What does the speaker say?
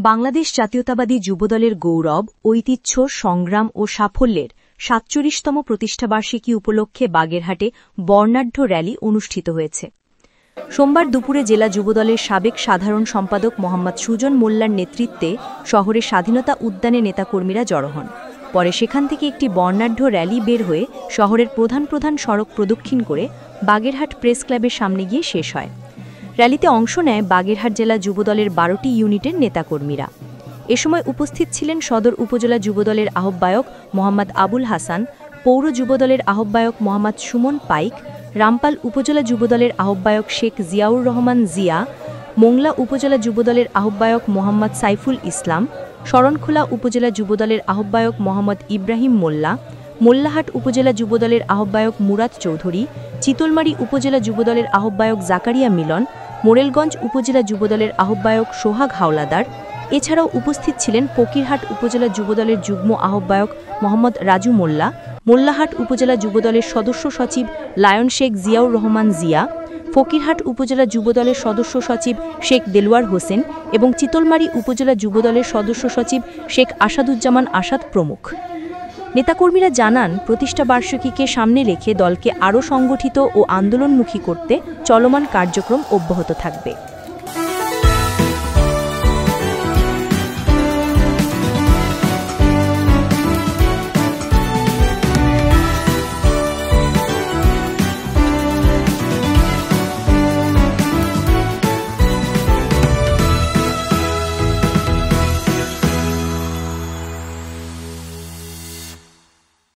বাংলাদেশ জাতীয়তাবাদী যুবদলের গৌরব, ঐতিহ্য, সংগ্রাম ও সাফল্যের ৪৭তম প্রতিষ্ঠাবার্ষিকী উপলক্ষে বাগেরহাটে বর্ণাঢ্য র্যালি অনুষ্ঠিত হয়েছে। সোমবার দুপুরে জেলা যুবদলের সাবেক সাধারণ সম্পাদক মোহাম্মদ সুজন মোল্লার নেতৃত্বে শহরের স্বাধীনতা উদ্যানে নেতাকর্মীরা জড়ো হন। পরে সেখান থেকে একটি বর্ণাঢ্য র্যালি বের হয়ে শহরের প্রধান প্রধান সড়ক প্রদক্ষিণ করে বাগেরহাট প্রেস ক্লাবের সামনে গিয়ে শেষ হয়। র্যালিতে অংশ নেয় বাগেরহাট জেলা যুবদলের ১২টি ইউনিটের নেতাকর্মীরা। এ সময় উপস্থিত ছিলেন সদর উপজেলা যুবদলের আহ্বায়ক মোহাম্মদ আবুল হাসান, পৌর যুবদলের আহ্বায়ক মোহাম্মদ সুমন পাইক, রামপাল উপজেলা যুবদলের আহ্বায়ক শেখ জিয়াউর রহমান জিয়া, মোংলা উপজেলা যুবদলের আহ্বায়ক মোহাম্মদ সাইফুল ইসলাম, শরণখোলা উপজেলা যুবদলের আহ্বায়ক মোহাম্মদ ইব্রাহিম মোল্লা, মোল্লাহাট উপজেলা যুবদলের আহ্বায়ক মুরাদ চৌধুরী, চিতলমারী উপজেলা যুবদলের আহ্বায়ক জাকারিয়া মিলন, মোরেলগঞ্জ উপজেলা যুবদলের আহ্বায়ক সোহাগ হাওলাদার। এছাড়াও উপস্থিত ছিলেন ফকিরহাট উপজেলা যুবদলের যুগ্ম আহ্বায়ক মোহাম্মদ রাজু মোল্লা, মোল্লাহাট উপজেলা যুবদলের সদস্য সচিব লায়ন শেখ জিয়াউর রহমান জিয়া, ফকিরহাট উপজেলা যুবদলের সদস্য সচিব শেখ দেলওয়ার হোসেন এবং চিতলমারী উপজেলা যুবদলের সদস্য সচিব শেখ আসাদুজ্জামান আসাদ প্রমুখ। নেতাকর্মীরা জানান, প্রতিষ্ঠাবার্ষিকীকে সামনে রেখে দলকে আরও সংগঠিত ও আন্দোলনমুখী করতে চলমান কার্যক্রম অব্যাহত থাকবে।